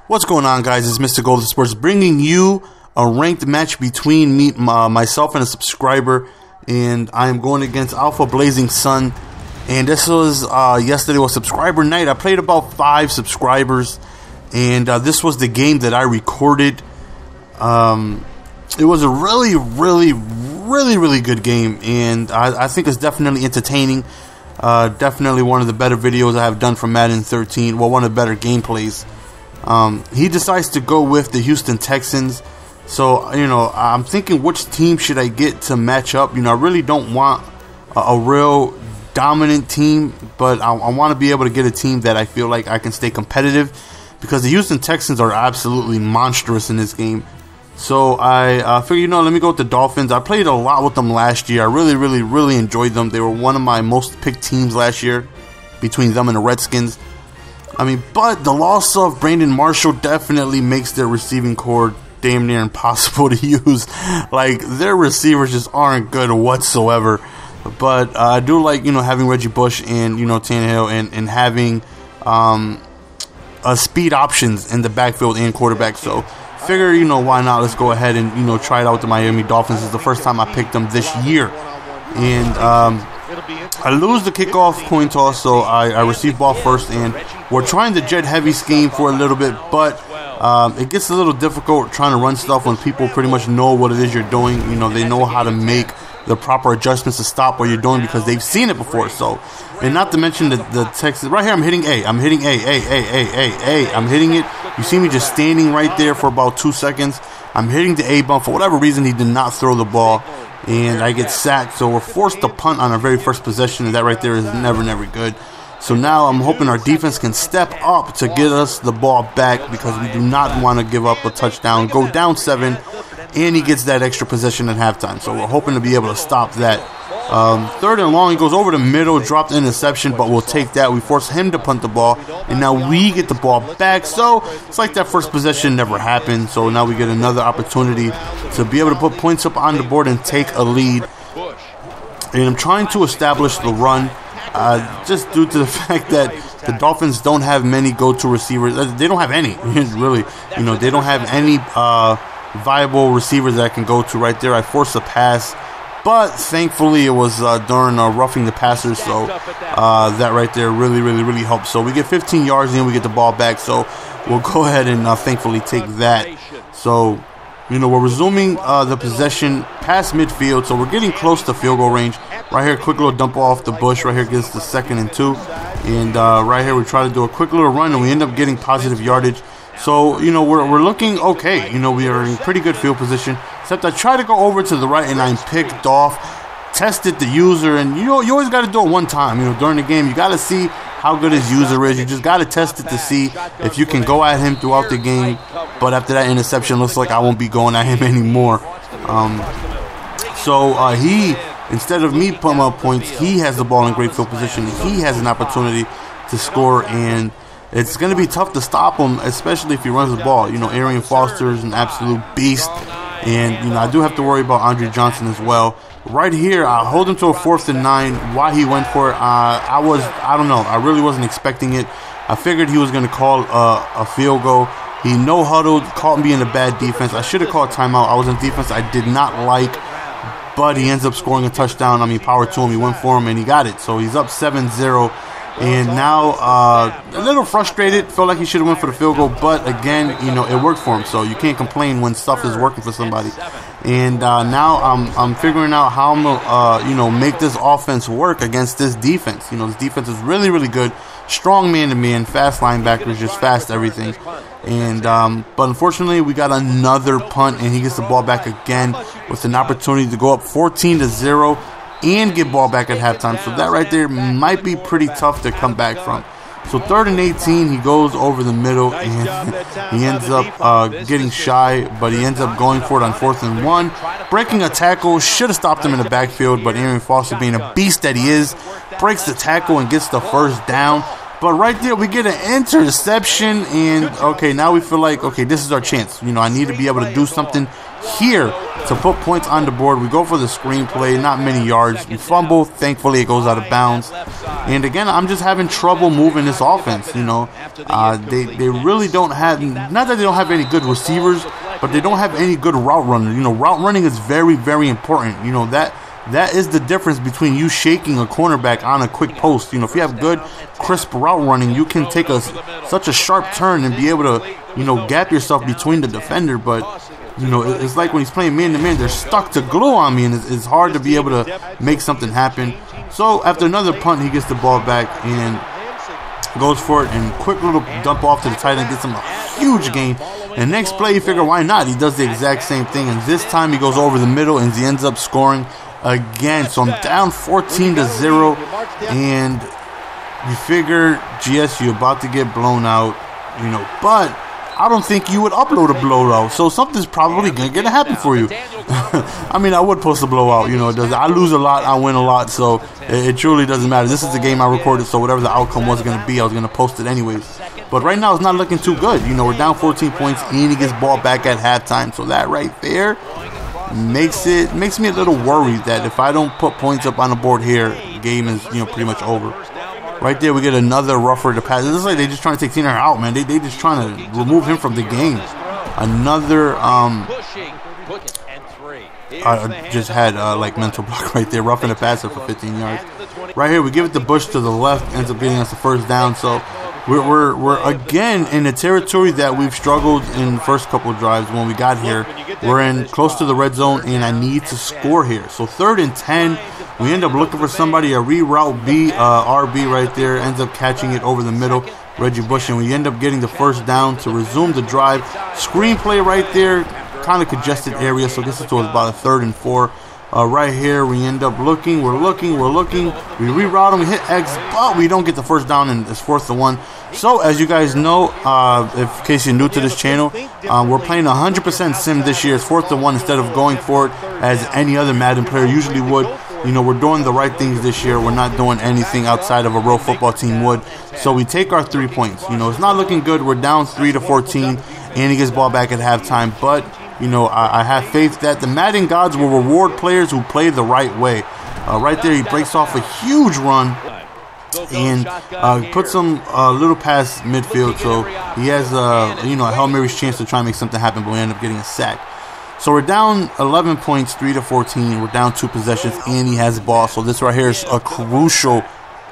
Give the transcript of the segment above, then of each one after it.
What's going on, guys? It's Mr. Golden Sports bringing you a ranked match between myself and a subscriber, and I am going against Alpha Blazing Sun. And this was yesterday was subscriber night. I played about 5 subscribers, and this was the game that I recorded. It was a really good game, and I think it's definitely entertaining. Definitely one of the better videos I have done from Madden 13. Well, one of the better gameplays. He decides to go with the Houston Texans. So, you know, I'm thinking, which team should I get to match up? You know, I really don't want a real dominant team, but I want to be able to get a team that I feel like I can stay competitive, because the Houston Texans are absolutely monstrous in this game. So I figured, you know, let me go with the Dolphins. I played a lot with them last year. I really enjoyed them. They were one of my most picked teams last year, between them and the Redskins. I mean, but the loss of Brandon Marshall definitely makes their receiving core damn near impossible to use. Like, their receivers just aren't good whatsoever. But I do like, you know, having Reggie Bush and, you know, Tannehill, and having speed options in the backfield and quarterback. So figure, you know, why not? Let's go ahead and, you know, try it out with the Miami Dolphins. It's the first time I picked them this year. And I lose the kickoff coin toss, so I receive ball first, and we're trying the jet heavy scheme for a little bit, but it gets a little difficult trying to run stuff when people pretty much know what it is you're doing. You know, they know how to make the proper adjustments to stop what you're doing because they've seen it before. So, and not to mention the Texas. Right here, I'm hitting A. I'm hitting A. I'm hitting it. You see me just standing right there for about 2 seconds. I'm hitting the A bump. For whatever reason, he did not throw the ball, and I get sacked. So we're forced to punt on our very first possession, and that right there is never good. So now I'm hoping our defense can step up to get us the ball back, because we do not want to give up a touchdown. Go down 7, and he gets that extra possession at halftime. So we're hoping to be able to stop that. 3rd and long, he goes over the middle, dropped an interception, but we'll take that. We force him to punt the ball, and now we get the ball back. So it's like that first possession never happened. So now we get another opportunity to be able to put points up on the board and take a lead. And I'm trying to establish the run, just due to the fact that the Dolphins don't have many go-to receivers. They don't have any, really. You know, they don't have any viable receivers that I can go to right there. I forced a pass, but thankfully it was during roughing the passer, so that right there really helped. So we get 15 yards, and then we get the ball back, so we'll go ahead and thankfully take that. So, you know, we're resuming the possession past midfield, so we're getting close to field goal range. Right here, quick little dump off the Bush. Right here gets the 2nd and 2. And right here we try to do a quick little run, and we end up getting positive yardage. So, you know, we're looking okay. You know, we are in pretty good field position. Except I try to go over to the right, and I'm picked off. Tested the user, and you know, you always got to do it one time. You know, during the game, you got to see how good his user is. You just got to test it to see if you can go at him throughout the game. But after that interception, looks like I won't be going at him anymore. So he, instead of me putting up points, he has the ball in great field position. He has an opportunity to score, and it's going to be tough to stop him, especially if he runs the ball. You know, Arian Foster is an absolute beast, and, you know, I do have to worry about Andre Johnson as well. Right here, I hold him to a 4th and 9. Why he went for it, I don't know. I really wasn't expecting it. I figured he was going to call a field goal. He no-huddled, caught me in a bad defense. I should have called timeout. I was in defense I did not like, but he ends up scoring a touchdown. I mean, power to him. He went for him, and he got it. So he's up 7-0. And now a little frustrated. Felt like he should have went for the field goal, but again, you know, it worked for him. So you can't complain when stuff is working for somebody. And now I'm figuring out how I'm gonna you know, make this offense work against this defense. You know, this defense is really good. Strong man-to-man, fast linebackers, just fast everything. And but unfortunately, we got another punt, and he gets the ball back again with an opportunity to go up 14-0. And get ball back at halftime. So that right there might be pretty tough to come back from. So 3rd and 18, he goes over the middle, and he ends up getting shy, but he ends up going for it on 4th and 1. Breaking a tackle, should have stopped him in the backfield, but Arian Foster, being a beast that he is, breaks the tackle and gets the first down. But right there, we get an interception, and okay, now we feel like, okay, this is our chance. You know, I need to be able to do something here to put points on the board. We go for the screenplay, not many yards. We fumble. Thankfully, it goes out of bounds. And again, I'm just having trouble moving this offense. You know, they really don't have, not that they don't have any good receivers, but they don't have any good route runners. You know, route running is very, very important. You know, that is the difference between you shaking a cornerback on a quick post. You know, if you have good, crisp route running, you can take such a sharp turn and be able to, you know, gap yourself between the defender. But, you know, it's like when he's playing man-to-man, they're stuck to glue on me, and it's hard to be able to make something happen. So after another punt, he gets the ball back and goes for it, and quick little dump off to the tight end, gets him a huge gain. And next play, you figure, why not? He does the exact same thing, and this time he goes over the middle, and he ends up scoring again. So I'm down 14-0, and you figure, GS, you're about to get blown out, you know, but I don't think you would upload a blowout, so something's probably gonna happen for you. I mean, I would post a blowout, you know. I lose a lot, I win a lot, so it truly doesn't matter. This is the game I recorded, so whatever the outcome was gonna be, I was gonna post it anyways. But right now, it's not looking too good. You know, we're down 14 points, and he gets ball back at halftime, so that right there makes me a little worried that if I don't put points up on the board here, the game is, you know, pretty much over. Right there, we get another rougher to pass. It looks like they're just trying to take Tina out, man. They just trying to remove him from the game. Another I just had like mental block right there, roughing the passer for 15 yards. Right here, we give it to Bush to the left, ends up getting us the first down. So we're again in the territory that we've struggled in the first couple of drives when we got here. We're in close to the red zone, and I need to score here. So 3rd and 10. We end up looking for somebody, a reroute B, RB right there, ends up catching it over the middle, Reggie Bush, and we end up getting the first down to resume the drive. Screenplay right there, kind of congested area, so this is towards about a 3rd and 4. Right here, we end up looking, we're looking, we reroute him, we hit X, but we don't get the first down, and it's 4th and 1. So, as you guys know, in case you're new to this channel, we're playing 100% sim this year. It's 4th and 1 instead of going for it as any other Madden player usually would. You know, we're doing the right things this year. We're not doing anything outside of a real football team would. So we take our 3 points. You know, it's not looking good. We're down 3-14, and he gets ball back at halftime. But, you know, I have faith that the Madden gods will reward players who play the right way. Right there, he breaks off a huge run and puts him a little past midfield. So he has, you know, a Hail Mary's chance to try and make something happen, but we end up getting a sack. So we're down 11 points, 3-14. We're down 2 possessions, and he has the ball. So this right here is a crucial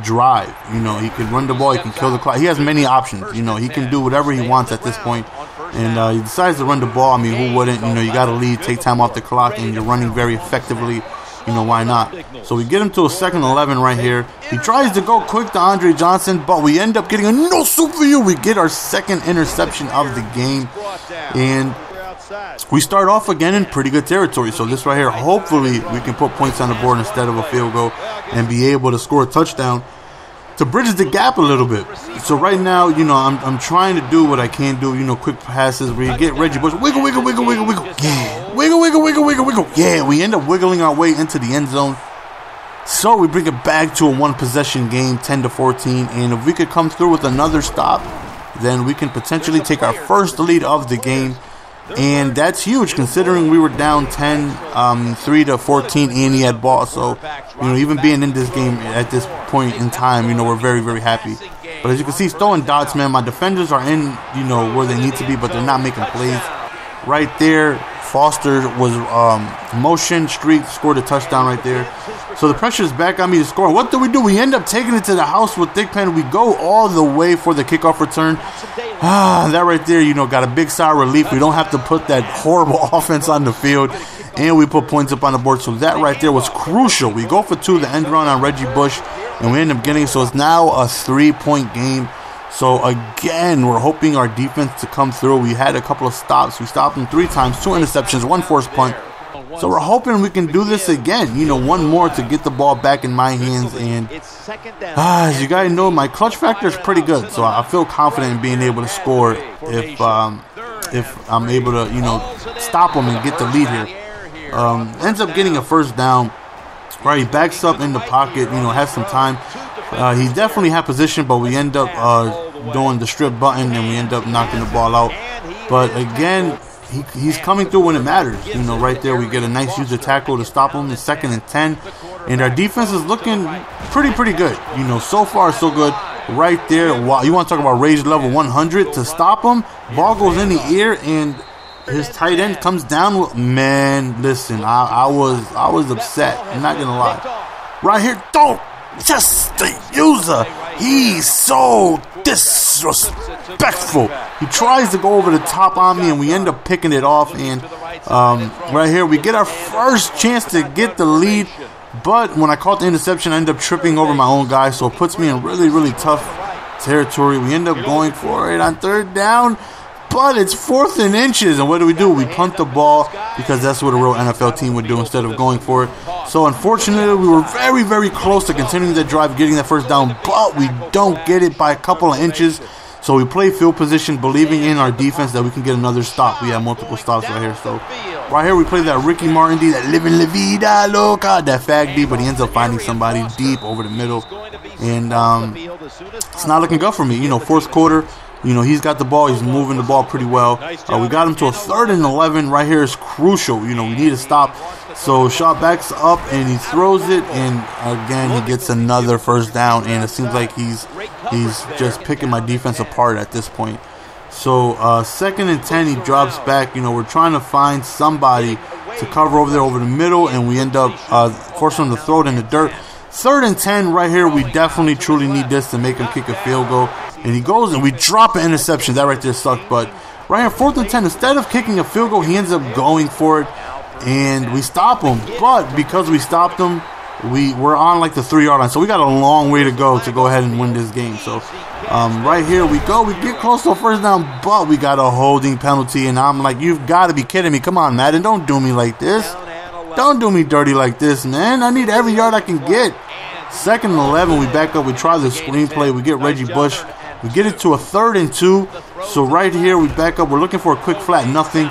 drive. You know, he can run the ball, he can kill the clock. He has many options. You know, he can do whatever he wants at this point. And he decides to run the ball. I mean, who wouldn't? You know, you got to lead, take time off the clock, and you're running very effectively. You know, why not? So we get him to a 2nd and 11 right here. He tries to go quick to Andre Johnson, but we end up getting a no soup for you. We get our 2nd interception of the game. And we start off again in pretty good territory. So this right here, hopefully we can put points on the board instead of a field goal and be able to score a touchdown to bridge the gap a little bit. So right now, you know, I'm trying to do what I can do. You know, quick passes where you get Reggie Bush, wiggle, wiggle, wiggle, wiggle, wiggle, yeah, wiggle, wiggle, wiggle, wiggle, wiggle, yeah. We end up wiggling our way into the end zone. So we bring it back to a 1-possession game, 10-14, and if we could come through with another stop, then we can potentially take our first lead of the game. And that's huge considering we were down 3-14 and he had ball. So, you know, even being in this game at this point in time, you know, we're very, very happy. But as you can see, he's throwing dots, man. My defenders are in, you know, where they need to be, but they're not making plays. Right there, Foster was motion streak, scored a touchdown right there. So the pressure is back on me to score. What do? We end up taking it to the house with Thick Pen. We go all the way for the kickoff return. That right there, you know, got a big sigh of relief. We don't have to put that horrible offense on the field, and we put points up on the board. So that right there was crucial. We go for 2, the end run on Reggie Bush, and we end up getting. So it's now a 3-point game. So again, we're hoping our defense to come through. We had a couple of stops. We stopped them 3 times, 2 interceptions, 1 forced punt. So we're hoping we can do this again. You know, 1 more to get the ball back in my hands. And as you guys know, my clutch factor is pretty good. So I feel confident in being able to score if I'm able to, you know, stop them and get the lead here. Ends up getting a first down. Right, he backs up in the pocket. You know, has some time. He definitely had position, but we end up doing the strip button, and we end up knocking the ball out. But again, he's coming through when it matters. You know, right there we get a nice user tackle to stop him. It's 2nd and 10, and our defense is looking pretty good. You know, so far so good. Right there, you want to talk about rage level 100 to stop him. Ball goes in the air, and his tight end comes down. Man, listen, I was upset. I'm not gonna lie. Right here, don't just the user. He's so disrespectful. He tries to go over the top on me, and we end up picking it off. And right here, we get our first chance to get the lead. But when I caught the interception, I ended up tripping over my own guy, so it puts me in really tough territory. We end up going for it on 3rd down, but it's 4th and inches. And what do? We punt the ball, because that's what a real NFL team would do instead of going for it. So unfortunately, we were very close to continuing the drive, getting that 1st down, but we don't get it by a couple of inches. So we play field position, believing in our defense that we can get another stop. We have multiple stops right here. So right here we play that Ricky Martin D, that living la vida loca, that fag D, but he ends up finding somebody deep over the middle. And it's not looking good for me. You know, 4th quarter, you know, he's got the ball. He's moving the ball pretty well. We got him to a 3rd and 11. Right here is crucial. You know, we need a stop. So shot backs up, and he throws it, and again he gets another 1st down. And it seems like he's just picking my defense apart at this point. So 2nd and 10, he drops back. You know, we're trying to find somebody to cover over there over the middle, and we end up forcing him to throw it in the dirt. 3rd and 10 right here. We definitely truly need this to make him kick a field goal. And he goes, and we drop an interception. That right there sucked. But right here, 4th and 10, instead of kicking a field goal, he ends up going for it, and we stop him. But because we stopped him, we're on like the 3-yard line. So we got a long way to go ahead and win this game. So right here we go. We get close to a 1st down, but we got a holding penalty. And I'm like, you've got to be kidding me. Come on, Madden, don't do me like this. Don't do me dirty like this, man. I need every yard I can get. 2nd and 11, we back up. We try the screenplay. We get Reggie Bush. We get it to a 3rd and 2. So right here, we back up. We're looking for a quick flat, nothing.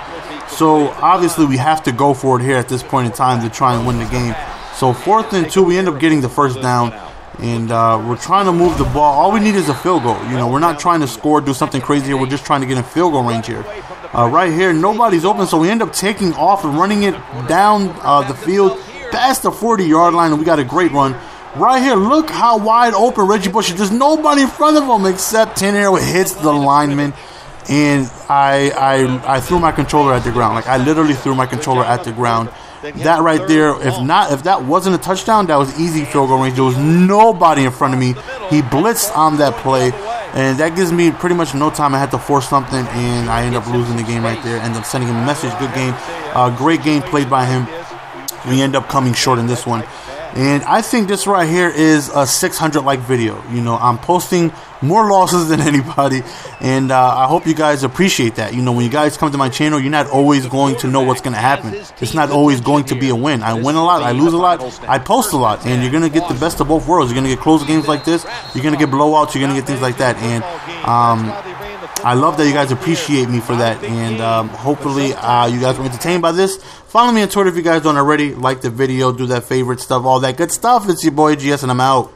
So obviously, we have to go for it here at this point in time to try and win the game. So 4th and 2, we end up getting the 1st down. And we're trying to move the ball. All we need is a field goal. You know, we're not trying to score, do something crazy here. We're just trying to get in field goal range here. Right here, nobody's open, so we end up taking off and running it down the field past the 40-yard line, and we got a great run. Right here, look how wide open Reggie Bush is. There's nobody in front of him except Tanner hits the lineman, and I threw my controller at the ground. Like, I literally threw my controller at the ground. That right there, if that wasn't a touchdown, that was easy field goal range. There was nobody in front of me. He blitzed on that play, and that gives me pretty much no time. I had to force something, and I end up losing the game right there. End up sending him a message. Good game. Great game played by him. We end up coming short in this one. And I think this right here is a 600 like video. You know, I'm posting more losses than anybody, and I hope you guys appreciate that. You know, when you guys come to my channel, you're not always going to know what's going to happen. It's not always going to be a win. I win a lot, I lose a lot, I post a lot, and you're going to get the best of both worlds. You're going to get close games like this, you're going to get blowouts, you're going to get things like that. And I love that you guys appreciate me for that, and hopefully you guys were entertained by this. Follow me on Twitter if you guys don't already. Like the video, do that favorite stuff, all that good stuff. It's your boy GS, and I'm out.